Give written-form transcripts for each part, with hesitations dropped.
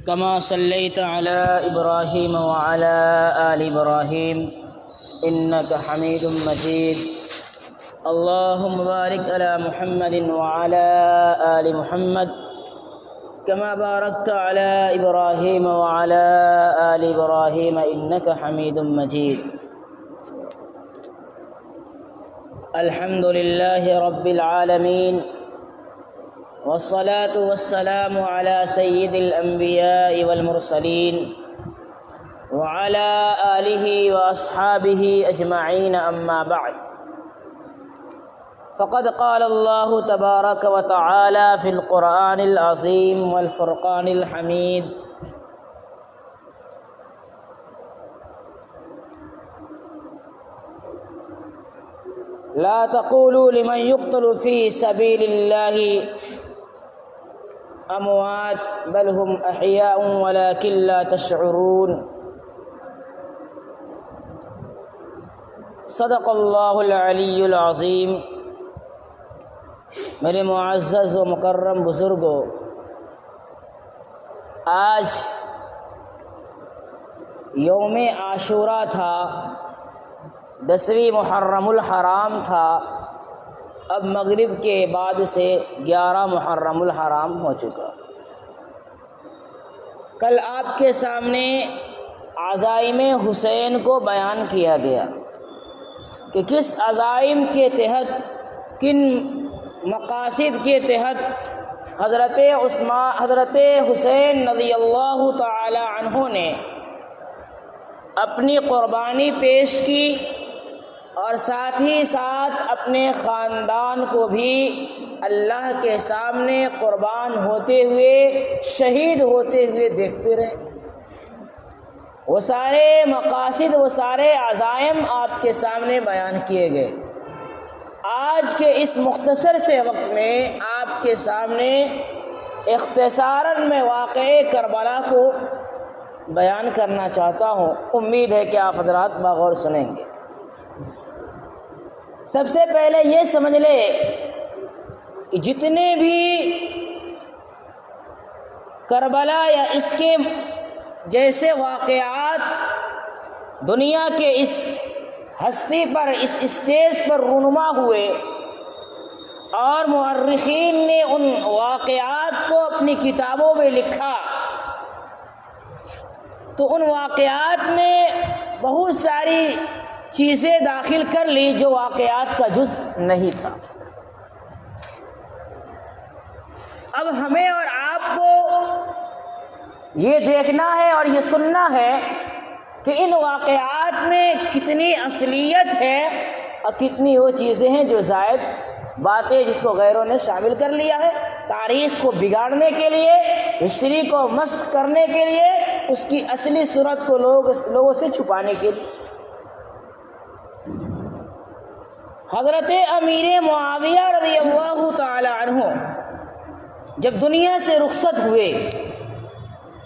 كما صليت على إبراهيم وعلى آل إبراهيم إنك حميد مجيد. اللهم بارك على محمد وعلى آل محمد كما باركت على إبراهيم وعلى آل إبراهيم إنك حميد مجيد. الحمد لله رب العالمين والصلاة والسلام على سيد الأنبياء والمرسلين وعلى آله وأصحابه أجمعين. أما بعد، فقد قال الله تبارك وتعالى في القرآن العظيم والفرقان الحميد: لا تقولوا لمن يقتل في سبيل الله اموات بل هم احياء ولكن لا تشعرون. صدق اللہ العلی العظیم. میرے معزز و مکرم بزرگوں، آج یوم عاشوراء تھا، 10ویں محرم الحرام تھا. اب مغرب کے بعد سے 11 محرم الحرام ہو چکا. کل آپ کے سامنے عزائم حسین کو بیان کیا گیا کہ کس عزائم کے تحت، کن مقاصد کے تحت حضرت حسین رضی اللہ تعالی عنہ نے اپنی قربانی پیش کی اور ساتھ ہی ساتھ اپنے خاندان کو بھی اللہ کے سامنے قربان ہوتے ہوئے، شہید ہوتے ہوئے دیکھتے رہے. وہ سارے مقاصد، وہ سارے عزائم آپ کے سامنے بیان کیے گئے. آج کے اس مختصر سے وقت میں آپ کے سامنے اختصاراً میں واقعہ کربلا کو بیان کرنا چاہتا ہوں. امید ہے کہ آپ حضرات بغور سنیں گے. سب سے پہلے یہ سمجھ لے کہ جتنے بھی کربلا یا اس کے جیسے واقعات دنیا کے اس ہستی پر، اس اسٹیج پر رونما ہوئے اور مورخین نے ان واقعات کو اپنی کتابوں میں لکھا، تو ان واقعات میں بہت ساری چیزیں داخل کر لی جو واقعات کا جزء نہیں تھا. اب ہمیں اور آپ کو یہ دیکھنا ہے اور یہ سننا ہے کہ ان واقعات میں کتنی اصلیت ہے اور کتنی وہ چیزیں ہیں جو زائد باتیں جس کو غیروں نے شامل کر لیا ہے، تاریخ کو بگاڑنے کے لیے، ہسٹری کو مسخ کرنے کے لیے، اس کی اصلی صورت کو لوگوں سے چھپانے کے لیے. حضرت امیر معاویہ رضی اللہ تعالی عنہ جب دنیا سے رخصت ہوئے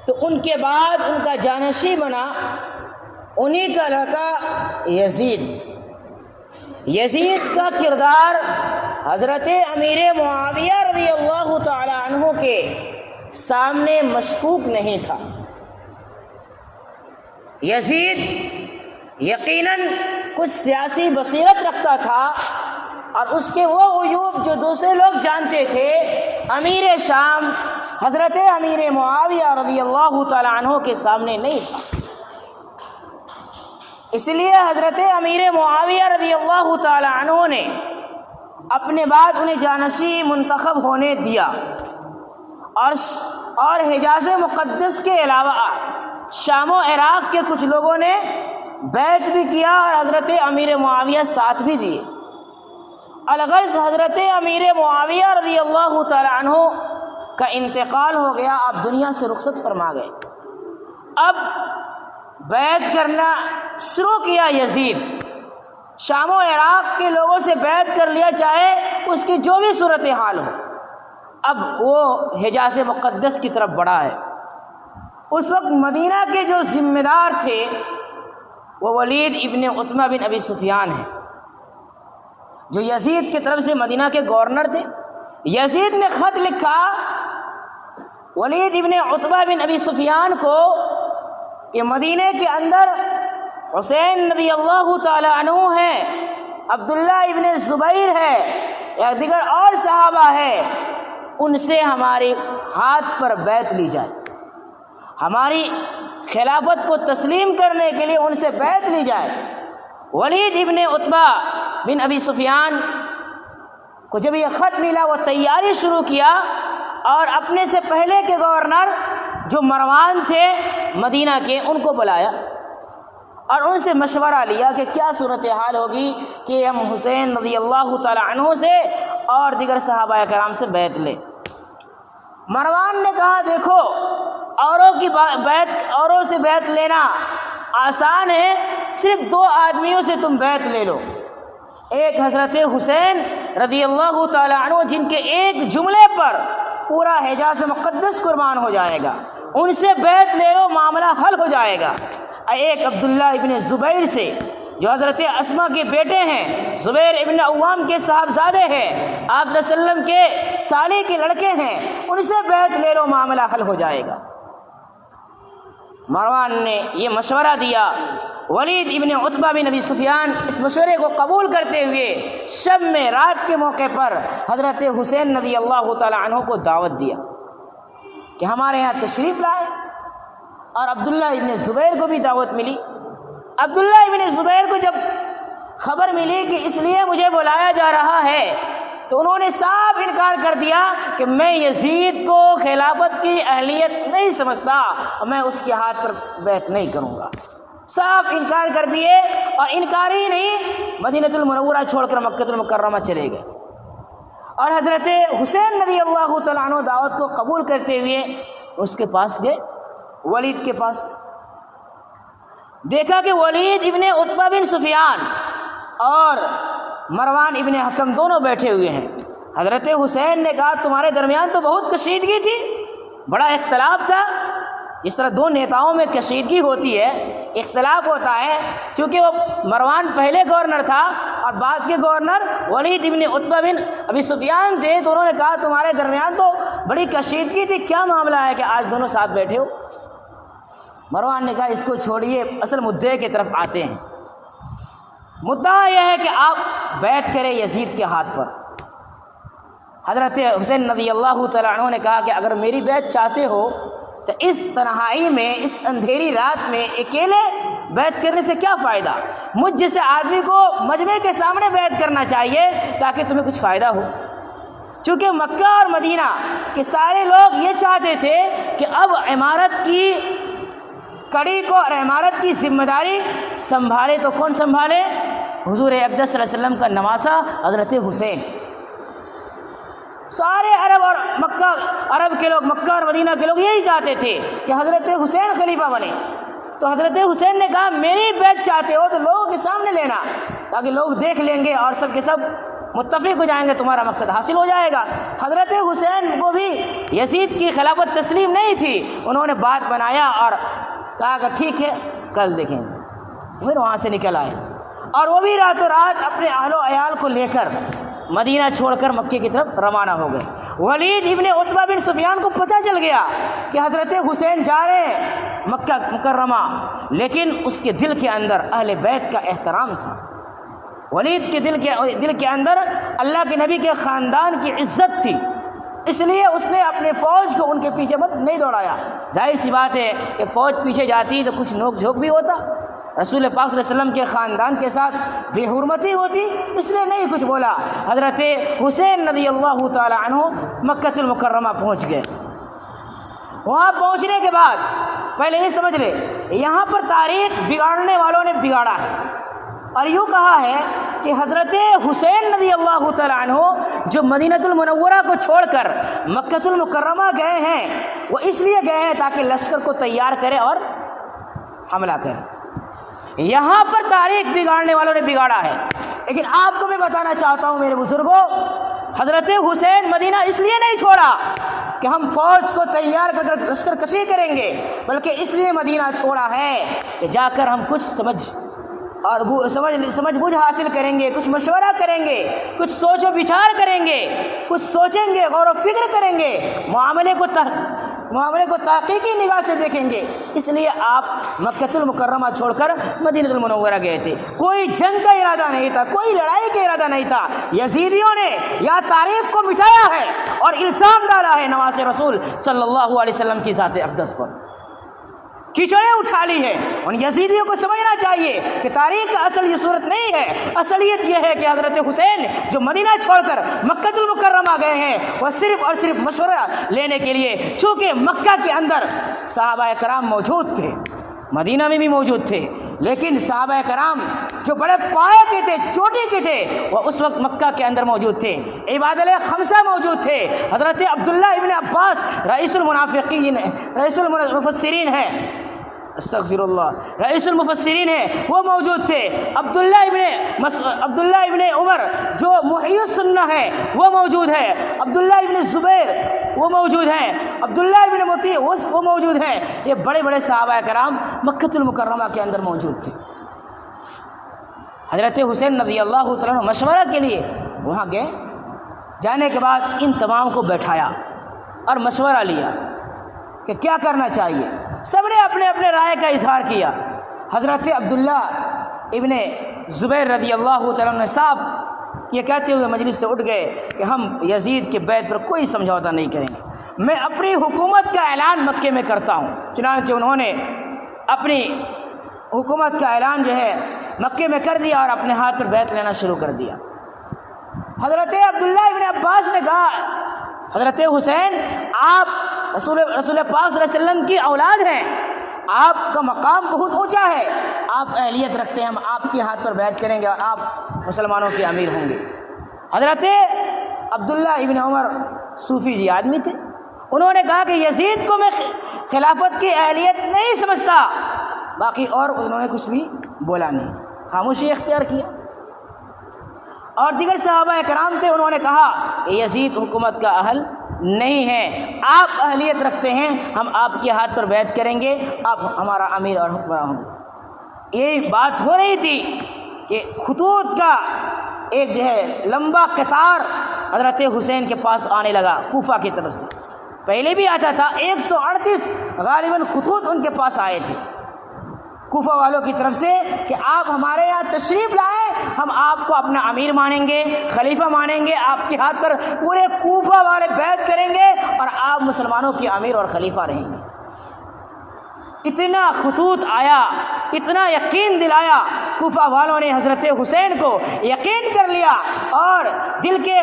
تو ان کے بعد ان کا جانشین بنا انہی کا لڑکا یزید. یزید کا کردار حضرت امیر معاویہ رضی اللہ تعالی عنہ کے سامنے مشکوک نہیں تھا. یزید یقیناً کچھ سیاسی بصیرت رکھتا تھا اور اس کے وہ عیوب جو دوسرے لوگ جانتے تھے امیر شام حضرت امیر معاویہ رضی اللہ تعالی عنہ کے سامنے نہیں تھا. اس لیے حضرت امیر معاویہ رضی اللہ تعالی عنہ نے اپنے بعد انہیں جانشین منتخب ہونے دیا اور حجاز مقدس کے علاوہ شام و عراق کے کچھ لوگوں نے بیعت بھی کیا اور حضرت امیر معاویہ ساتھ بھی دیے. الغرض حضرت امیر معاویہ رضی اللہ تعالی عنہ کا انتقال ہو گیا، آپ دنیا سے رخصت فرما گئے. اب بیعت کرنا شروع کیا یزید، شام و عراق کے لوگوں سے بیعت کر لیا چاہے اس کی جو بھی صورتحال ہو. اب وہ حجاز مقدس کی طرف بڑھا ہے. اس وقت مدینہ کے جو ذمہ دار تھے وہ ولید ابن عتبہ بن ابی سفیان ہیں، جو یزید کی طرف سے مدینہ کے گورنر تھے. یزید نے خط لکھا ولید ابن عتبہ بن ابی سفیان کو کہ مدینے کے اندر حسین رضی اللہ تعالی عنہ ہے، عبداللہ ابن زبیر ہے یا دیگر اور صحابہ ہے، ان سے ہمارے ہاتھ پر بیعت لی جائے، ہماری خلافت کو تسلیم کرنے کے لیے ان سے بیعت لی جائے۔ ولید ابن عتبہ بن ابی سفیان کو جب یہ خط ملا وہ تیاری شروع کیا اور اپنے سے پہلے کے گورنر جو مروان تھے مدینہ کے ان کو بلایا اور ان سے مشورہ لیا کہ کیا صورتحال ہوگی کہ ہم حسین رضی اللہ تعالی عنہ سے اور دیگر صحابہ کرام سے بیعت لیں۔ مروان نے کہا دیکھو اوروں سے بیعت لینا آسان ہے، صرف 2 آدمیوں سے تم بیعت لے لو، ایک حضرت حسین رضی اللہ تعالی عنہ جن کے ایک جملے پر پورا حجاز مقدس قربان ہو جائے گا، ان سے بیعت لے لو، معاملہ حل ہو جائے گا، ایک عبداللہ ابن زبیر سے جو حضرت اسما کے بیٹے ہیں، زبیر ابن عوام کے صاحبزادے ہیں، آپ صلی اللہ علیہ وسلم کے سالے کے لڑکے ہیں، ان سے بیعت لے لو، معاملہ حل ہو جائے گا۔ مروان نے یہ مشورہ دیا، ولید ابن عتبہ بن ابی سفیان اس مشورے کو قبول کرتے ہوئے شب میں رات کے موقع پر حضرت حسین رضی اللہ تعالی عنہ کو دعوت دیا کہ ہمارے یہاں تشریف لائے، اور عبداللہ ابن زبیر کو بھی دعوت ملی۔ عبداللہ ابن زبیر کو جب خبر ملی کہ اس لیے مجھے بلایا جا رہا ہے تو انہوں نے صاف انکار کر دیا کہ میں یزید کو خلافت کی اہلیت نہیں سمجھتا اور میں اس کے ہاتھ پر بیعت نہیں کروں گا، صاف انکار کر دیے، اور انکار ہی نہیں مدینہ المنورہ چھوڑ کر مکہ المکرمہ چلے گئے، اور حضرت حسین رضی اللہ تعالیٰ عنہ دعوت کو قبول کرتے ہوئے اس کے پاس گئے، ولید کے پاس۔ دیکھا کہ ولید ابن عتبہ بن سفیان اور مروان ابن حکم دونوں بیٹھے ہوئے ہیں۔ حضرت حسین نے کہا تمہارے درمیان تو بہت کشیدگی تھی، بڑا اختلاف تھا، اس طرح 2 نیتاؤں میں کشیدگی ہوتی ہے، اختلاف ہوتا ہے، کیونکہ وہ مروان پہلے گورنر تھا اور بعد کے گورنر ولید ابن عتبہ بن ابی سفیان تھے، تو انہوں نے کہا تمہارے درمیان تو بڑی کشیدگی تھی، کیا معاملہ ہے کہ آج دونوں ساتھ بیٹھے ہو؟ مروان نے کہا اس کو چھوڑیے، اصل مدعے کی طرف آتے ہیں۔ مدعا یہ ہے کہ آپ بیعت کریں یزید کے ہاتھ پر۔ حضرت حسین رضی اللہ تعالیٰ عنہ نے کہا کہ اگر میری بیعت چاہتے ہو تو اس تنہائی میں، اس اندھیری رات میں اکیلے بیعت کرنے سے کیا فائدہ؟ مجھ جیسے آدمی کو مجمع کے سامنے بیعت کرنا چاہیے تاکہ تمہیں کچھ فائدہ ہو، چونکہ مکہ اور مدینہ کے سارے لوگ یہ چاہتے تھے کہ اب عمارت کی کڑی کو اور عمارت کی ذمہ داری سنبھالے تو کون سنبھالے؟ حضور اقدس صلی اللہ علیہ وسلم کا نواسہ حضرت حسین۔ سارے عرب کے لوگ، مکہ اور مدینہ کے لوگ یہی چاہتے تھے کہ حضرت حسین خلیفہ بنے، تو حضرت حسین نے کہا میری بیعت چاہتے ہو تو لوگوں کے سامنے لینا تاکہ لوگ دیکھ لیں گے اور سب کے سب متفق ہو جائیں گے، تمہارا مقصد حاصل ہو جائے گا۔ حضرت حسین کو بھی یزید کی خلافت تسلیم نہیں تھی، انہوں نے بات بنایا اور کہا کہ ٹھیک ہے کل دیکھیں گے، پھر وہاں سے نکل آئے، اور وہ بھی راتوں رات اپنے اہل و عیال کو لے کر مدینہ چھوڑ کر مکے کی طرف روانہ ہو گئے۔ ولید ابن عتبہ بن سفیان کو پتہ چل گیا کہ حضرت حسین جا رہے ہیں مکہ مکرمہ، لیکن اس کے دل کے اندر اہل بیت کا احترام تھا۔ ولید کے دل کے اندر اللہ کے نبی کے خاندان کی عزت تھی، اس لیے اس نے اپنے فوج کو ان کے پیچھے نہیں دوڑایا۔ ظاہر سی بات ہے کہ فوج پیچھے جاتی تو کچھ نوک جھوک بھی ہوتا، رسول پاک صلی اللہ علیہ وسلم کے خاندان کے ساتھ بے حرمتی ہوتی، اس لیے نہیں کچھ بولا۔ حضرت حسین رضی اللہ تعالی عنہ مکہ المکرمہ پہنچ گئے۔ وہاں پہنچنے کے بعد پہلے یہ سمجھ لے یہاں پر تاریخ بگاڑنے والوں نے بگاڑا ہے، اور یوں کہا ہے کہ حضرت حسین رضی اللہ تعالی عنہ جو مدینہ المنورہ کو چھوڑ کر مکہ المکرمہ گئے ہیں وہ اس لیے گئے ہیں تاکہ لشکر کو تیار کرے اور حملہ کرے۔ یہاں پر تاریخ بگاڑنے والوں نے بگاڑا ہے، لیکن آپ کو میں بتانا چاہتا ہوں میرے بزرگوں، حضرت حسین مدینہ اس لیے نہیں چھوڑا کہ ہم فوج کو تیار کر کر لشکر کشی کریں گے، بلکہ اس لیے مدینہ چھوڑا ہے کہ جا کر ہم کچھ سمجھ اور وہ سمجھ بوجھ حاصل کریں گے، کچھ مشورہ کریں گے، کچھ سوچ و بچار کریں گے، کچھ سوچیں گے، غور و فکر کریں گے، معاملے کو تحقیقی نگاہ سے دیکھیں گے۔ اس لیے آپ مکہ المکرمہ چھوڑ کر مدینہ المنورہ گئے تھے۔ کوئی جنگ کا ارادہ نہیں تھا، کوئی لڑائی کا ارادہ نہیں تھا۔ یزیدیوں نے یا تاریخ کو مٹایا ہے اور الزام ڈالا ہے نواسے رسول صلی اللہ علیہ وسلم کی ذات اقدس پر، کیچڑیں اٹھا لی ہے۔ ان یزیدیوں کو سمجھنا چاہیے کہ تاریخ کا اصل یہ صورت نہیں ہے، اصلیت یہ ہے کہ حضرت حسین جو مدینہ چھوڑ کر مکہ المکرمہ گئے ہیں وہ صرف اور صرف مشورہ لینے کے لیے، چونکہ مکہ کے اندر صحابہ کرام موجود تھے، مدینہ میں بھی موجود تھے، لیکن صحابہ کرام جو بڑے پائے کے تھے، چوٹی کے تھے، وہ اس وقت مکہ کے اندر موجود تھے۔ عباد خمسہ موجود تھے، حضرت عبداللہ ابن عباس رئیس المفسرین ہیں، استغفر اللہ، رئیس المفسرین ہیں، وہ موجود تھے۔ عبداللہ ابن عمر جو محی السنہ ہے وہ موجود ہے، عبداللہ ابن زبیر وہ موجود ہیں، عبداللہ ابن مطیع وہ موجود ہیں۔ یہ بڑے بڑے صحابہ کرام مکہ المکرمہ کے اندر موجود تھے۔ حضرت حسین رضی اللہ تعالیٰ عنہ مشورہ کے لیے وہاں گئے، جانے کے بعد ان تمام کو بیٹھایا اور مشورہ لیا کہ کیا کرنا چاہیے۔ سب نے اپنے اپنے رائے کا اظہار کیا۔ حضرت عبداللہ ابن زبیر رضی اللہ تعالیٰ عنہ صاحب یہ کہتے ہوئے مجلس سے اٹھ گئے کہ ہم یزید کے بیعت پر کوئی سمجھوتا نہیں کریں گے، میں اپنی حکومت کا اعلان مکے میں کرتا ہوں۔ چنانچہ انہوں نے اپنی حکومت کا اعلان جو ہے مکے میں کر دیا اور اپنے ہاتھ پر بیعت لینا شروع کر دیا۔ حضرت عبداللہ ابن عباس نے کہا، حضرت حسین آپ رسول پاک صلی اللہ علیہ وسلم کی اولاد ہیں، آپ کا مقام بہت اونچا ہے، آپ اہلیت رکھتے ہیں، ہم آپ کے ہاتھ پر بیعت کریں گے اور آپ مسلمانوں کے امیر ہوں گے۔ حضرت عبداللہ ابن عمر صوفی جی آدمی تھے، انہوں نے کہا کہ یزید کو میں خلافت کی اہلیت نہیں سمجھتا، باقی اور انہوں نے کچھ بھی بولا نہیں، خاموشی اختیار کیا۔ اور دیگر صحابہ کرام تھے، انہوں نے کہا کہ یزید حکومت کا اہل نہیں ہے، آپ اہلیت رکھتے ہیں، ہم آپ کے ہاتھ پر بیعت کریں گے، آپ ہمارا امیر اور حکمراں ہوں گے۔ یہ بات ہو رہی تھی کہ خطوط کا ایک جو ہے لمبا قطار حضرت حسین کے پاس آنے لگا کوفہ کی طرف سے، پہلے بھی آتا تھا، 138 غالباً خطوط ان کے پاس آئے تھے کوفہ والوں کی طرف سے کہ آپ ہمارے یہاں تشریف لائیں، ہم آپ کو اپنا امیر مانیں گے، خلیفہ مانیں گے، آپ کے ہاتھ پر پورے کوفہ والے بیعت کریں گے اور آپ مسلمانوں کے امیر اور خلیفہ رہیں گے۔ اتنا خطوط آیا، اتنا یقین دلایا، کوفہ والوں نے حضرت حسین کو یقین کر لیا اور دل کے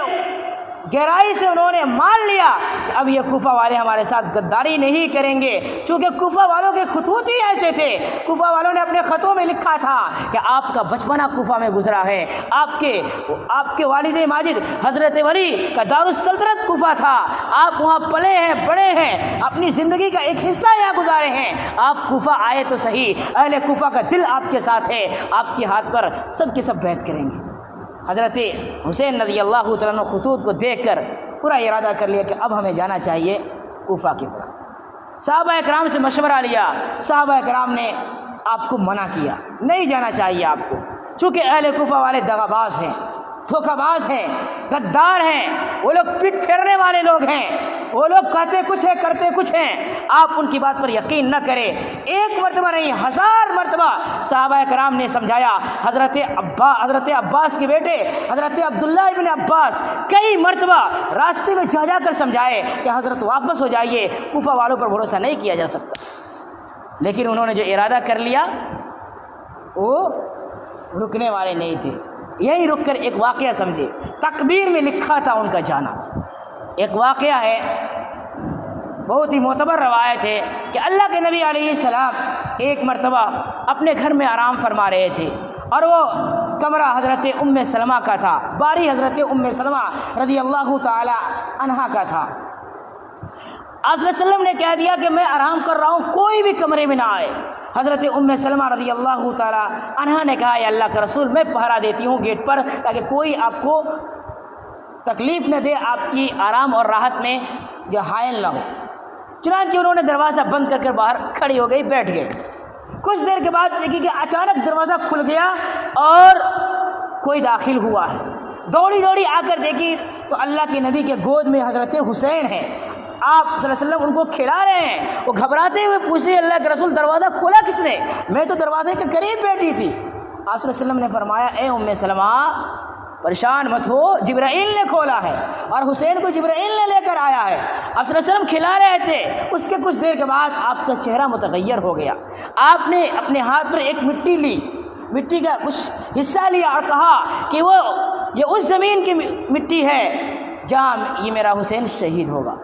گہرائی سے انہوں نے مان لیا کہ اب یہ کوفہ والے ہمارے ساتھ غداری نہیں کریں گے، چونکہ کوفہ والوں کے خطوط ہی ایسے تھے۔ کوفہ والوں نے اپنے خطوں میں لکھا تھا کہ آپ کا بچپنا کوفہ میں گزرا ہے، آپ کے والد ماجد حضرت ولی کا دارالسلطنت کوفہ تھا، آپ وہاں پلے ہیں، بڑے ہیں، اپنی زندگی کا ایک حصہ یہاں گزارے ہیں، آپ کوفہ آئے تو صحیح، اہل کوفہ کا دل آپ کے ساتھ ہے، آپ کے ہاتھ پر سب کے سب بیعت کریں گے۔ حضرت حسین رضی اللہ تعالیٰ عنہ خطوط کو دیکھ کر پورا ارادہ کر لیا کہ اب ہمیں جانا چاہیے کوفہ کی طرف۔ صحابہ کرام سے مشورہ لیا، صحابہ کرام نے آپ کو منع کیا، نہیں جانا چاہیے آپ کو، چونکہ اہل کوفہ والے دغا باز ہیں، دھوکہ باز ہیں، غدار ہیں، وہ لوگ پیٹ پھیرنے والے لوگ ہیں، وہ لوگ کہتے کچھ ہے کرتے کچھ ہیں، آپ ان کی بات پر یقین نہ کریں۔ ایک مرتبہ نہیں، 1000 مرتبہ صحابہ کرام نے سمجھایا۔ حضرت عباس کے بیٹے حضرت عبداللہ ابن عباس کئی مرتبہ راستے میں جا کر سمجھائے کہ حضرت واپس ہو جائیے، کوفہ والوں پر بھروسہ نہیں کیا جا سکتا، لیکن انہوں نے جو ارادہ کر لیا وہ رکنے والے نہیں تھے۔ یہی رک کر ایک واقعہ سمجھے، تقدیر میں لکھا تھا ان کا جانا۔ ایک واقعہ ہے، بہت ہی معتبر روایت ہے کہ اللہ کے نبی علیہ السلام ایک مرتبہ اپنے گھر میں آرام فرما رہے تھے اور وہ کمرہ حضرت ام سلمہ کا تھا، باری حضرت ام سلمہ رضی اللہ تعالی عنہا کا تھا۔ آپ صلی اللہ علیہ وسلم نے کہہ دیا کہ میں آرام کر رہا ہوں، کوئی بھی کمرے میں نہ آئے۔ حضرت ام سلمہ رضی اللہ تعالی عنہا نے کہا، یا اللہ کا رسول، میں پہرا دیتی ہوں گیٹ پر تاکہ کوئی آپ کو تکلیف نہ دے، آپ کی آرام اور راحت میں جو حائل نہ ہو۔ چنانچہ انہوں نے دروازہ بند کر باہر کھڑی ہو گئی، بیٹھ گئے۔ کچھ دیر کے بعد دیکھیے کہ اچانک دروازہ کھل گیا اور کوئی داخل ہوا ہے. دوڑی دوڑی آ کر دیکھی تو اللہ کے نبی کے گود میں حضرت حسین ہیں. آپ صلی اللہ علیہ وسلم ان کو کھلا رہے ہیں. وہ گھبراتے ہوئے پوچھتے ہیں اللہ کے رسول دروازہ کھولا کس نے؟ میں تو دروازے کے قریب بیٹھی تھی. آپ صلی اللہ علیہ وسلم نے فرمایا اے ام سلمہ پریشان مت ہو، جبرائیل نے کھولا ہے اور حسین کو جبرائیل نے لے کر آیا ہے. آپ صلی اللہ علیہ وسلم کھلا رہے تھے. اس کے کچھ دیر کے بعد آپ کا چہرہ متغیر ہو گیا. آپ نے اپنے ہاتھ پر ایک مٹی لی، مٹی کا کچھ حصہ لیا اور کہا کہ وہ یہ اس زمین کی مٹی ہے جہاں یہ میرا حسین شہید ہوگا.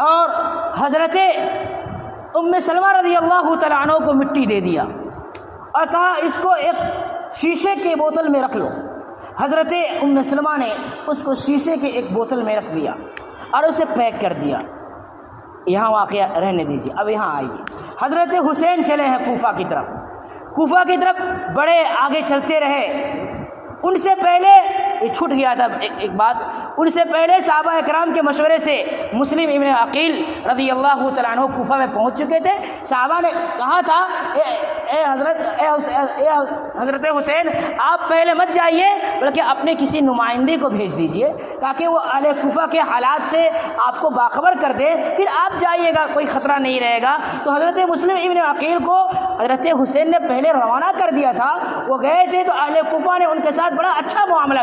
اور حضرت ام سلمہ رضی اللہ تعالیٰ عنہ کو مٹی دے دیا اور کہا اس کو ایک شیشے کے بوتل میں رکھ لو. حضرت ام سلمہ نے اس کو شیشے کے ایک بوتل میں رکھ دیا اور اسے پیک کر دیا. یہاں واقعہ رہنے دیجیے، اب یہاں آئیے. حضرت حسین چلے ہیں کوفہ کی طرف. کوفہ کی طرف بڑے آگے چلتے رہے. ان سے پہلے یہ چھوٹ گیا تھا ایک بات، ان سے پہلے صحابہ اکرام کے مشورے سے مسلم ابن عقیل رضی اللہ تعالیٰ عنہ کوفہ میں پہنچ چکے تھے. صحابہ نے کہا تھا اے حضرت حسین آپ پہلے مت جائیے بلکہ اپنے کسی نمائندے کو بھیج دیجئے تاکہ وہ اہل کوفہ کے حالات سے آپ کو باخبر کر دے، پھر آپ جائیے گا، کوئی خطرہ نہیں رہے گا. تو حضرت مسلم ابن عقیل کو حضرت حسین نے پہلے روانہ کر دیا تھا. وہ گئے تھے تو اہل کوفہ نے ان کے ساتھ بڑا اچھا معاملہ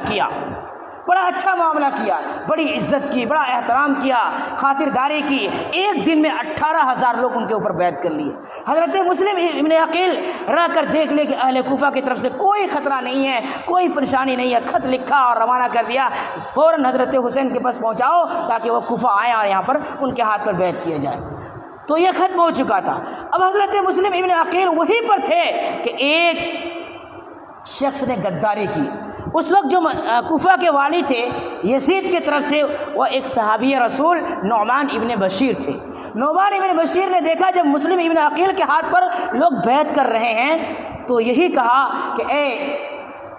کیا، بڑی عزت کی، بڑا احترام کیا، خاطرداری کی. ایک دن میں 18,000 لوگ ان کے اوپر بیعت کر لیے. حضرت مسلم ابن عقیل رہ کر دیکھ لے کہ اہل کوفہ کی طرف سے کوئی خطرہ نہیں ہے، کوئی پریشانی نہیں ہے. خط لکھا اور روانہ کر دیا فوراً حضرت حسین کے پاس پہنچاؤ تاکہ وہ کوفہ آئیں اور یہاں پر ان کے ہاتھ پر بیعت کیا جائے. تو یہ خط پہنچ چکا تھا. اب حضرت مسلم ابن عقیل وہیں پر تھے کہ ایک شخص نے غداری کی. اس وقت جو کوفہ کے والی تھے یزید کی طرف سے وہ ایک صحابی رسول نعمان ابن بشیر تھے. نعمان ابن بشیر نے دیکھا جب مسلم ابن عقیل کے ہاتھ پر لوگ بیعت کر رہے ہیں تو یہی کہا کہ اے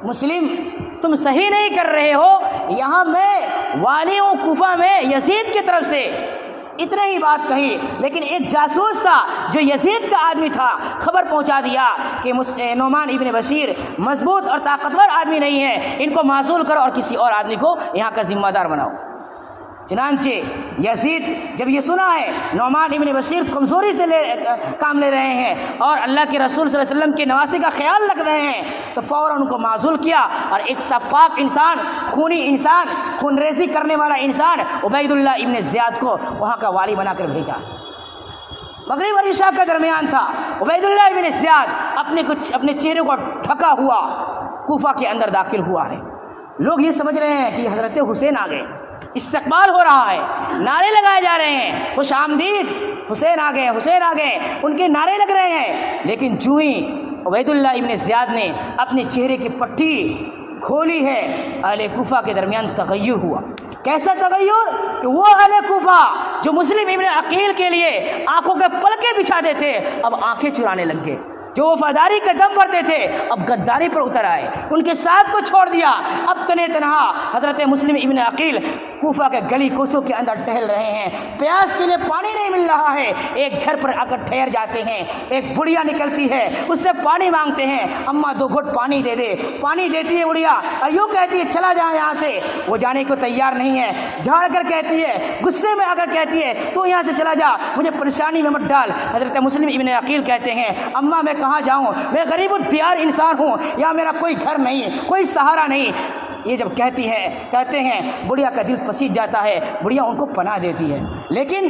مسلم تم صحیح نہیں کر رہے ہو، یہاں میں والی ہوں کوفہ میں یزید کی طرف سے. اتنے ہی بات کہی، لیکن ایک جاسوس تھا جو یزید کا آدمی تھا، خبر پہنچا دیا کہ نعمان ابن بشیر مضبوط اور طاقتور آدمی نہیں ہے، ان کو معزول کرو اور کسی اور آدمی کو یہاں کا ذمہ دار بناؤ. چنانچہ یزید جب یہ سنا ہے نعمان ابن بشیر کمزوری سے کام لے رہے ہیں اور اللہ کے رسول صلی اللہ علیہ وسلم کی نواسی کا خیال رکھ رہے ہیں تو فوراً ان کو معزول کیا اور ایک سفاک انسان، خونی انسان، خون ریزی کرنے والا انسان عبید اللہ ابن زیاد کو وہاں کا والی بنا کر بھیجا. مغرب اور عشاء کا درمیان تھا. عبید اللہ ابن زیاد اپنے چہرے کو ڈھکا ہوا کوفہ کے اندر داخل ہوا ہے. لوگ یہ سمجھ رہے ہیں کہ حضرت حسین آ گئے، استقبال ہو رہا ہے، نعرے لگائے جا رہے ہیں، خوش آمدید، حسین آ گئے، حسین آ گئے، ان کے نعرے لگ رہے ہیں. لیکن جو ہی عبید اللہ ابن زیاد نے اپنے چہرے کی پٹی کھولی ہے اہل کوفہ کے درمیان تغیر ہوا. کیسا تغیر کہ وہ اہل کوفہ جو مسلم ابن عقیل کے لیے آنکھوں کے پلکے بچھا دیتے اب آنکھیں چرانے لگ گئے. جو وفاداری کے دم بھرتے تھے اب غداری پر اتر آئے، ان کے ساتھ کو چھوڑ دیا. اب تنہا تنہا حضرت مسلم ابن عقیل کوفہ کے گلی کوچوں کے اندر ٹہل رہے ہیں. پیاس کے لیے پانی نہیں مل رہا ہے. ایک گھر پر آ کر ٹھہر جاتے ہیں. ایک بڑھیا نکلتی ہے، اس سے پانی مانگتے ہیں. اماں 2 گھٹ پانی دے دے. پانی دیتی ہے بڑھیا اور یوں کہتی ہے چلا جا یہاں سے. وہ جانے کو تیار نہیں ہے. جھاڑ کر کہتی ہے، غصے میں آ کر کہتی ہے تو یہاں سے چلا جا، مجھے پریشانی میں مت ڈال. حضرت مسلم ابن عقیل کہتے ہیں اماں میں کہاں جاؤں، میں غریب الدیار انسان ہوں، یا میرا کوئی گھر نہیں، کوئی سہارا نہیں. یہ جب کہتے ہیں بڑھیا کا دل پسیج جاتا ہے. بڑھیا ان کو پناہ دیتی ہے. لیکن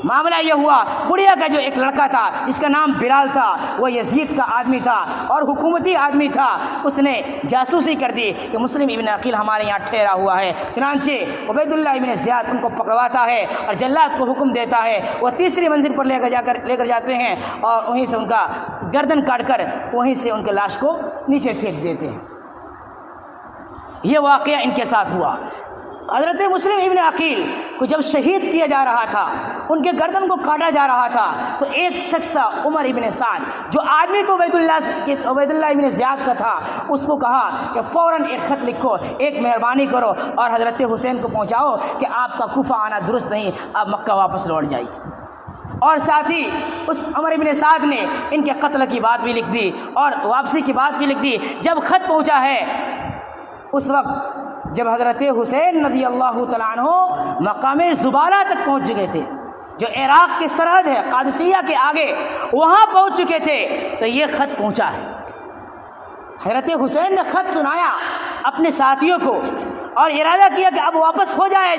معاملہ یہ ہوا بڑھیا کا جو ایک لڑکا تھا جس کا نام بلال تھا، وہ یزید کا آدمی تھا اور حکومتی آدمی تھا. اس نے جاسوسی کر دی کہ مسلم ابن عقیل ہمارے یہاں ٹھہرا ہوا ہے. چنانچہ عبید اللہ ابن زیاد ان کو پکڑواتا ہے اور جلاد کو حکم دیتا ہے. وہ تیسری منزل پر لے کر جاتے ہیں اور وہیں سے ان کا گردن کاٹ کر وہیں سے ان کے لاش کو نیچے پھینک دیتے ہیں. یہ واقعہ ان کے ساتھ ہوا. حضرت مسلم ابن عقیل کو جب شہید کیا جا رہا تھا، ان کے گردن کو کاٹا جا رہا تھا، تو ایک شخص تھا عمر ابن سعد، جو آدمی تو عبید اللہ ابن زیاد کا تھا. اس کو کہا کہ فوراً ایک خط لکھو، ایک مہربانی کرو اور حضرت حسین کو پہنچاؤ کہ آپ کا کوفہ آنا درست نہیں، آپ مکہ واپس لوٹ جائیے. اور ساتھ ہی اس عمر ابن سعد نے ان کے قتل کی بات بھی لکھ دی اور واپسی کی بات بھی لکھ دی۔ جب خط پہنچا ہے اس وقت جب حضرت حسین رضی اللہ تعالیٰ عنہ مقام زبالہ تک پہنچ چکے تھے، جو عراق کی سرحد ہے قادسیہ کے آگے، وہاں پہنچ چکے تھے، تو یہ خط پہنچا ہے۔ حضرت حسین نے خط سنایا اپنے ساتھیوں کو اور ارادہ کیا کہ اب واپس ہو جائے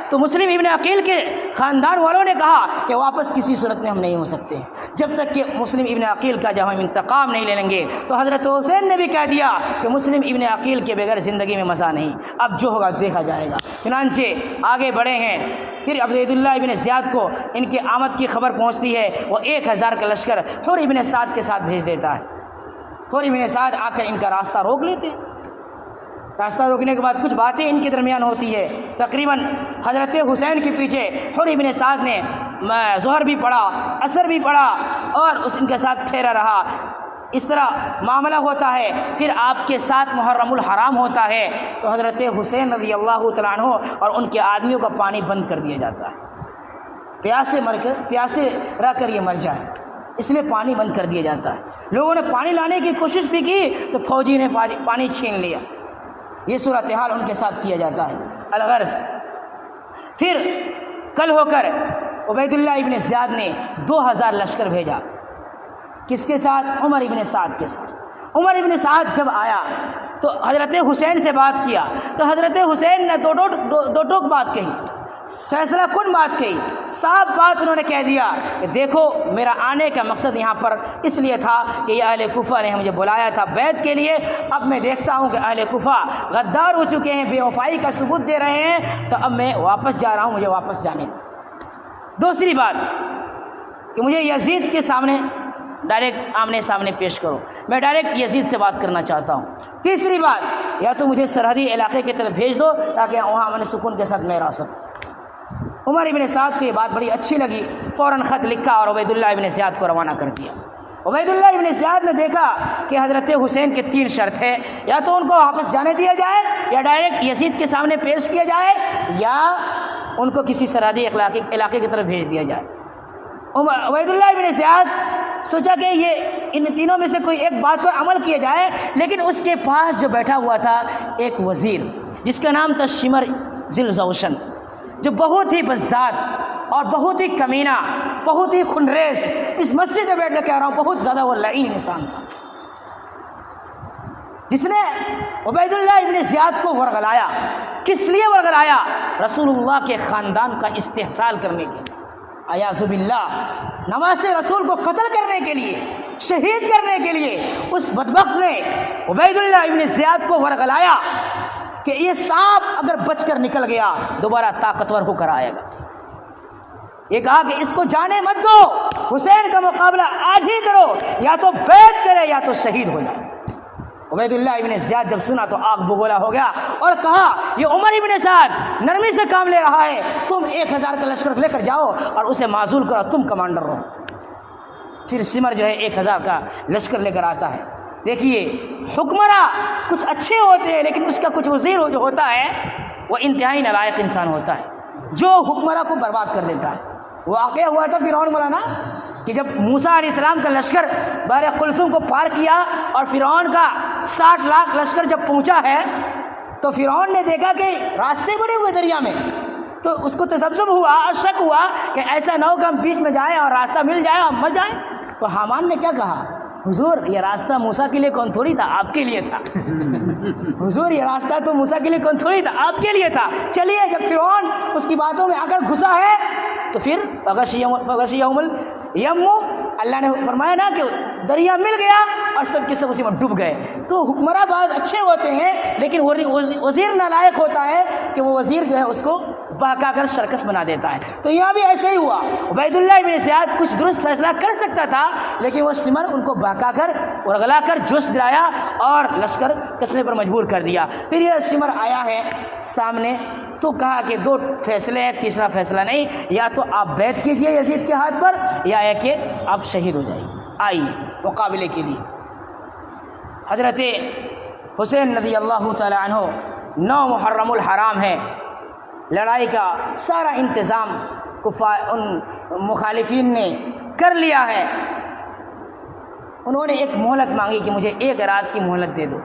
تو مسلم ابن عقیل کے خاندان والوں نے کہا کہ واپس کسی صورت میں ہم نہیں ہو سکتے جب تک کہ مسلم ابن عقیل کا جب ہم انتقام نہیں لے لیں گے۔ تو حضرت حسین نے بھی کہہ دیا کہ مسلم ابن عقیل کے بغیر زندگی میں مزہ نہیں، اب جو ہوگا دیکھا جائے گا۔ چنانچہ آگے بڑھے ہیں، پھر عبیداللہ ابن زیاد کو ان کی آمد کی خبر پہنچتی ہے، وہ 1000 کا لشکر حر ابن سعد کے ساتھ بھیج دیتا ہے۔ حر ابن سعد آ کر ان کا راستہ روک لیتے، راستہ روکنے کے بعد کچھ باتیں ان کے درمیان ہوتی ہے۔ تقریباً حضرت حسین کے پیچھے حر ابن سعد نے ظہر بھی پڑھا، عصر بھی پڑھا اور ان کے ساتھ ٹھہرا رہا۔ اس طرح معاملہ ہوتا ہے۔ پھر آپ کے ساتھ محرم الحرام ہوتا ہے تو حضرت حسین رضی اللہ تعالیٰ عنہ اور ان کے آدمیوں کا پانی بند کر دیا جاتا ہے، پیاسے رہ کر یہ مر جائے، اس لیے پانی بند کر دیا جاتا ہے۔ لوگوں نے پانی لانے کی کوشش بھی کی تو فوجی نے پانی چھین لیا۔ یہ صورتحال ان کے ساتھ کیا جاتا ہے۔ الغرض پھر کل ہو کر عبیداللہ ابن زیاد نے 2000 لشکر بھیجا، کس کے ساتھ؟ عمر ابن سعد کے ساتھ۔ عمر ابن سعد جب آیا تو حضرت حسین سے بات کیا تو حضرت حسین نے دو ٹوک بات کہی، فیصلہ کن بات کہی، صاف بات انہوں نے کہہ دیا کہ دیکھو میرا آنے کا مقصد یہاں پر اس لیے تھا کہ یہ اہل کوفہ نے مجھے بلایا تھا بیعت کے لیے، اب میں دیکھتا ہوں کہ اہل کوفہ غدار ہو چکے ہیں، بے وفائی کا ثبوت دے رہے ہیں، تو اب میں واپس جا رہا ہوں، مجھے واپس جانے دو۔ دوسری بات کہ مجھے یزید کے سامنے ڈائریکٹ آمنے سامنے پیش کرو، میں ڈائریکٹ یزید سے بات کرنا چاہتا ہوں۔ تیسری بات، یا تو مجھے سرحدی علاقے کی طرف بھیج دو تاکہ وہاں میں سکون کے ساتھ میں رہ سکوں۔ عمر ابن سعد کو یہ بات بڑی اچھی لگی، فوراً خط لکھا اور عبیداللہ ابن زیاد کو روانہ کر دیا۔ عبیداللہ ابن زیاد نے دیکھا کہ حضرت حسین کے 3 شرط ہے، یا تو ان کو واپس جانے دیا جائے، یا ڈائریکٹ یزید کے سامنے پیش کیا جائے، یا ان کو کسی سرحدی علاقے کی طرف بھیج دیا جائے۔ عبیداللہ ابن زیاد سوچا کہ یہ ان تینوں میں سے کوئی ایک بات پر عمل کیا جائے، لیکن اس کے پاس جو بیٹھا ہوا تھا ایک وزیر جس کا نام تھا شمر ذی الجوشن، جو بہت ہی بزاد اور بہت ہی کمینہ، بہت ہی خنریز، اس مسجد میں بیٹھ کر کہہ رہا ہوں بہت زیادہ وہ لعین انسان تھا، جس نے عبیداللہ ابن زیاد کو ورغلایا۔ کس لیے ورغلایا؟ رسول اللہ کے خاندان کا استحصال کرنے کے لیے، اعوذ باللہ، نواز رسول کو قتل کرنے کے لیے، شہید کرنے کے لیے اس بدبخت نے عبیداللہ ابن زیاد کو ورغلایا کہ یہ سانپ اگر بچ کر نکل گیا دوبارہ طاقتور ہو کر آئے گا۔ یہ کہا کہ اس کو جانے مت دو، حسین کا مقابلہ آج ہی کرو، یا تو بیعت کرے یا تو شہید ہو جائے۔ عبیداللہ ابن زیاد جب سنا تو آگ بگولا ہو گیا اور کہا یہ عمر ابن سعد نرمی سے کام لے رہا ہے، تم 1000 کا لشکر لے کر جاؤ اور اسے معزول کرو، تم کمانڈر رہو۔ پھر سمر جو ہے 1000 کا لشکر لے کر آتا ہے۔ دیکھیے حکمراں کچھ اچھے ہوتے ہیں، لیکن اس کا کچھ وزیر جو ہوتا ہے وہ انتہائی نالائق انسان ہوتا ہے جو حکمراں کو برباد کر دیتا ہے۔ واقعہ ہوا تھا فرعون مولانا کہ جب موسیٰ علیہ السلام کا لشکر بحر قلزم کو پار کیا اور فرعون کا 60 لاکھ لشکر جب پہنچا ہے تو فرعون نے دیکھا کہ راستے بنے ہوئے دریا میں، تو اس کو تذبذب ہوا اور شک ہوا کہ ایسا نہ ہو کہ ہم بیچ میں جائیں اور راستہ مل جائے اور مر جائیں۔ تو حامان نے کیا کہا؟ حضور یہ راستہ موسیٰ کے لیے کون تھوڑی تھا، آپ کے لیے تھا۔ حضور یہ راستہ تو موسیٰ کے لیے کون تھوڑی تھا، آپ کے لیے تھا۔ چلیے، جب فرعون اس کی باتوں میں آ کر گھسا ہے تو پھر فغشیہم الیم، اللہ نے فرمایا نا کہ دریا مل گیا اور سب کے سب اسی میں ڈوب گئے۔ تو حکمراں بعض اچھے ہوتے ہیں لیکن وزیر نالائق ہوتا ہے کہ وہ وزیر جو ہے اس کو بہکا کر سرکس بنا دیتا ہے۔ تو یہاں بھی ایسے ہی ہوا، عبیداللہ ابن زیاد کچھ درست فیصلہ کر سکتا تھا لیکن وہ سمر ان کو بہکا کر ورغلا کر جوش دلایا اور لشکر کسنے پر مجبور کر دیا۔ پھر یہ سمر آیا ہے سامنے تو کہا کہ 2 فیصلے ہیں، تیسرا فیصلہ نہیں، یا تو آپ بیعت کیجئے یزید کے ہاتھ پر یا ہے کہ آپ شہید ہو جائیے، آئیے مقابلے کے لیے۔ حضرت حسین رضی اللہ تعالی عنہ 9 محرم الحرام ہے، لڑائی کا سارا انتظام ان مخالفین نے کر لیا ہے، انہوں نے ایک مہلت مانگی کہ مجھے 1 رات کی مہلت دے دو،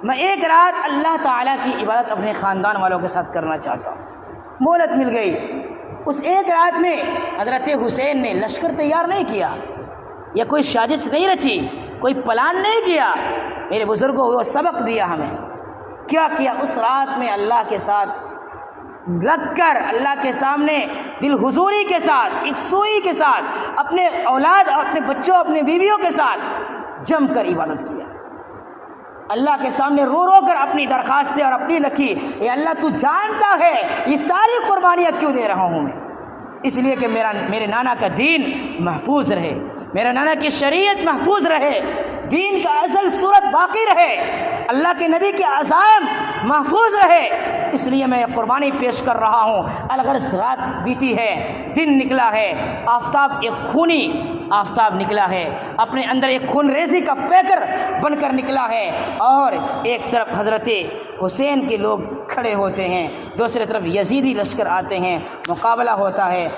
میں 1 رات اللہ تعالیٰ کی عبادت اپنے خاندان والوں کے ساتھ کرنا چاہتا ہوں۔ مہلت مل گئی۔ اس 1 رات میں حضرت حسین نے لشکر تیار نہیں کیا، یا کوئی سازش نہیں رچی، کوئی پلان نہیں کیا۔ میرے بزرگوں وہ سبق دیا ہمیں، کیا کیا اس رات میں اللہ کے ساتھ لگ کر، اللہ کے سامنے دل حضوری کے ساتھ، یکسوئی کے ساتھ، اپنے اولاد اور اپنے بچوں اپنے بیویوں کے ساتھ جم کر عبادت کیا، اللہ کے سامنے رو رو کر اپنی درخواستیں اور اپنی لکھی، اے اللہ تو جانتا ہے یہ ساری قربانیاں کیوں دے رہا ہوں میں، اس لیے کہ میرے نانا کا دین محفوظ رہے، میرے نانا کی شریعت محفوظ رہے، دین کا اصل صورت باقی رہے، اللہ کے نبی کے عزائم محفوظ رہے، اس لیے میں یہ قربانی پیش کر رہا ہوں۔ الغرض رات بیتی ہے، دن نکلا ہے، آفتاب ایک خونی آفتاب نکلا ہے، اپنے اندر ایک خون ریزی کا پیکر بن کر نکلا ہے، اور ایک طرف حضرت حسین کے لوگ کھڑے ہوتے ہیں، دوسری طرف یزیدی لشکر آتے ہیں، مقابلہ ہوتا ہے،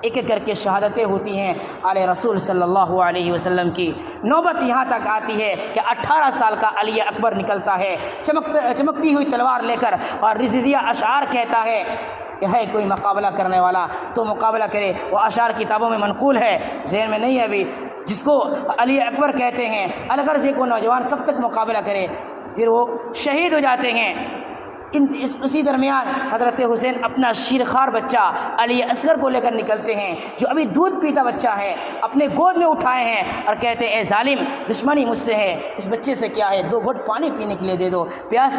ایک ایک کر کے شہادتیں ہوتی ہیں آل رسول صلی اللہ علیہ وسلم کی۔ نوبت یہاں تک آتی ہے کہ 18 سال کا علی اکبر نکلتا ہے چمکتی ہوئی تلوار لے کر، اور رضیہ اشعار کہتا ہے کہ ہے کوئی مقابلہ کرنے والا تو مقابلہ کرے۔ وہ اشعار کتابوں میں منقول ہے، ذہن میں نہیں ہے ابھی، جس کو علی اکبر کہتے ہیں۔ الغرض کو نوجوان کب تک مقابلہ کرے، پھر وہ شہید ہو جاتے ہیں۔ اسی درمیان حضرت حسین اپنا شیرخوار بچہ علی اصغر کو لے کر نکلتے ہیں، جو ابھی دودھ پیتا بچہ ہے، اپنے گود میں اٹھائے ہیں اور کہتے ہیں اے ظالم، دشمنی مجھ سے ہے، اس بچے سے کیا ہے، 2 گھٹ پانی پینے کے لیے دے دو، پیاس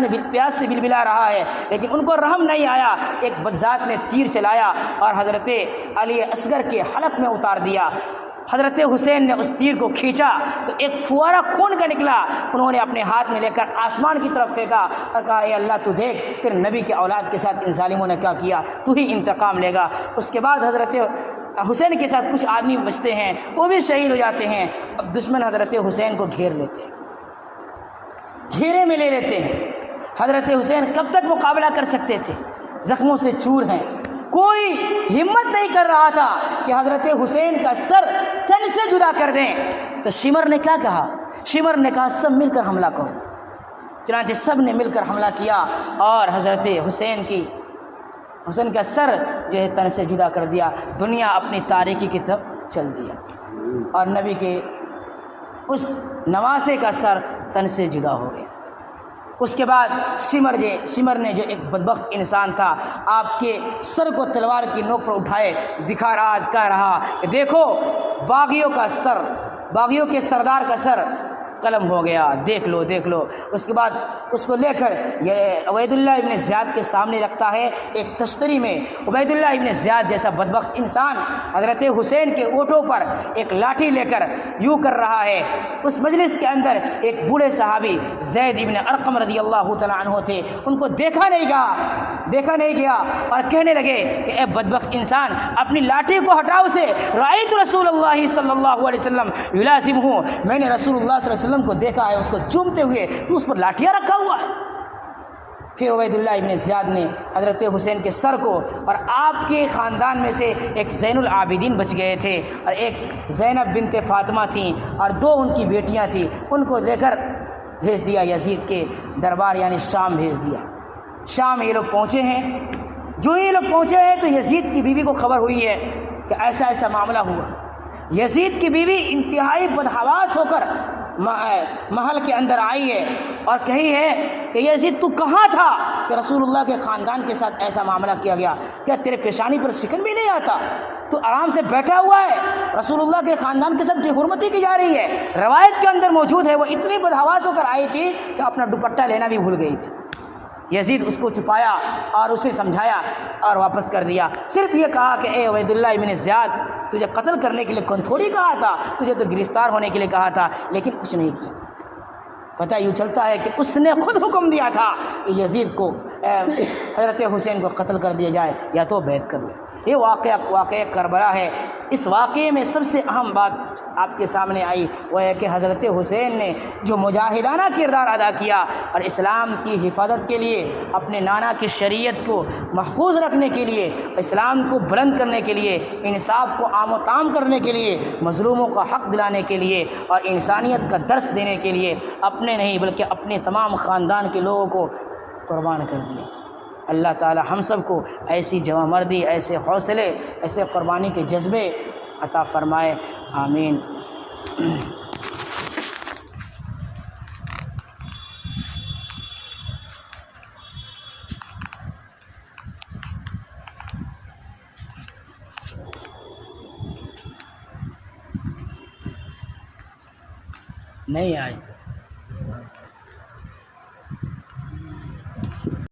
سے بلبلا رہا ہے۔ لیکن ان کو رحم نہیں آیا، ایک بدذات نے تیر چلایا اور حضرت علی اصغر کے حلق میں اتار دیا۔ حضرت حسین نے اس تیر کو کھینچا تو ایک فوارہ خون کا نکلا، انہوں نے اپنے ہاتھ میں لے کر آسمان کی طرف پھینکا اور کہا اے اللہ تو دیکھ تیرے نبی کے اولاد کے ساتھ ان ظالموں نے کیا کیا، تو ہی انتقام لے گا۔ اس کے بعد حضرت حسین کے ساتھ کچھ آدمی بچتے ہیں، وہ بھی شہید ہو جاتے ہیں۔ اب دشمن حضرت حسین کو گھیر لیتے ہیں، گھیرے میں لے لیتے ہیں۔ حضرت حسین کب تک مقابلہ کر سکتے تھے، زخموں سے چور ہیں، کوئی ہمت نہیں کر رہا تھا کہ حضرت حسین کا سر تن سے جدا کر دیں۔ تو شمر نے کیا کہا، شمر نے کہا سب مل کر حملہ کرو، چنانچہ سب نے مل کر حملہ کیا اور حضرت حسین کا سر جو ہے تن سے جدا کر دیا۔ دنیا اپنی تاریکی کی طرف چل دیا اور نبی کے اس نواسے کا سر تن سے جدا ہو گیا۔ اس کے بعد شمر نے جو ایک بدبخت انسان تھا، آپ کے سر کو تلوار کی نوک پر اٹھائے دکھا رہا، کہہ رہا کہ دیکھو باغیوں کے سردار کا سر قلم ہو گیا، دیکھ لو دیکھ لو۔ اس کے بعد اس کو لے کر یہ عبید اللہ ابن زیاد کے سامنے رکھتا ہے ایک تشتری میں۔ عبید اللہ ابن زیاد جیسا بدبخت انسان حضرت حسین کے اونٹوں پر ایک لاٹھی لے کر یوں کر رہا ہے۔ اس مجلس کے اندر ایک بوڑھے صحابی زید ابن ارقم رضی اللہ تعالیٰ عنہ تھے، ان کو دیکھا نہیں گیا اور کہنے لگے کہ اے بدبخت انسان، اپنی لاٹھی کو ہٹاؤ سے، رأیت رسول اللہ صلی اللہ علیہ وسلم یلازمہ، میں نے رسول اللہ صلی اللہ علیہ وسلم کو دیکھا ہے اس کو چومتے ہوئے، تو اس پر لاٹھیاں رکھا ہوا ہے۔ پھر عبید اللہ ابن زیاد نے حضرت حسین کے سر کو، اور آپ کے خاندان میں سے ایک زین العابدین بچ گئے تھے اور ایک زینب بنت فاطمہ تھیں اور 2 ان کی بیٹیاں تھیں، ان کو لے کر بھیج دیا یزید کے دربار، یعنی شام بھیج دیا۔ شام یہ لوگ پہنچے ہیں، جو یہ لوگ پہنچے ہیں تو یزید کی بیوی کو خبر ہوئی ہے کہ ایسا ایسا معاملہ ہوا۔ یزید کی بیوی انتہائی بدحواس ہو کر محل کے اندر آئی ہے اور کہی ہے کہ یزید تو کہاں تھا کہ رسول اللہ کے خاندان کے ساتھ ایسا معاملہ کیا گیا؟ کیا تیرے پیشانی پر شکن بھی نہیں آتا؟ تو آرام سے بیٹھا ہوا ہے، رسول اللہ کے خاندان کے ساتھ بے حرمتی کی جا رہی ہے۔ روایت کے اندر موجود ہے وہ اتنی بدحواس ہو کر آئی تھی کہ اپنا دوپٹہ لینا بھی بھول گئی تھی۔ یزید اس کو چھپایا اور اسے سمجھایا اور واپس کر دیا، صرف یہ کہا کہ اے عبید اللہ ابن زیاد، تجھے قتل کرنے کے لیے کون تھوڑی کہا تھا، تجھے تو گرفتار ہونے کے لیے کہا تھا، لیکن کچھ نہیں کیا۔ پتہ یوں چلتا ہے کہ اس نے خود حکم دیا تھا کہ یزید کو حضرت حسین کو قتل کر دیا جائے یا تو بیعت کر لے۔ یہ واقعہ کربلا ہے۔ اس واقعے میں سب سے اہم بات آپ کے سامنے آئی وہ ہے کہ حضرت حسین نے جو مجاہدانہ کردار ادا کیا اور اسلام کی حفاظت کے لیے، اپنے نانا کی شریعت کو محفوظ رکھنے کے لیے، اسلام کو بلند کرنے کے لیے، انصاف کو عام و تام کرنے کے لیے، مظلوموں کا حق دلانے کے لیے اور انسانیت کا درس دینے کے لیے اپنے نہیں بلکہ اپنے تمام خاندان کے لوگوں کو قربان کر دیا۔ اللہ تعالی ہم سب کو ایسی جواں مردی، ایسے حوصلے، ایسے قربانی کے جذبے عطا فرمائے، آمین۔ نہیں آئے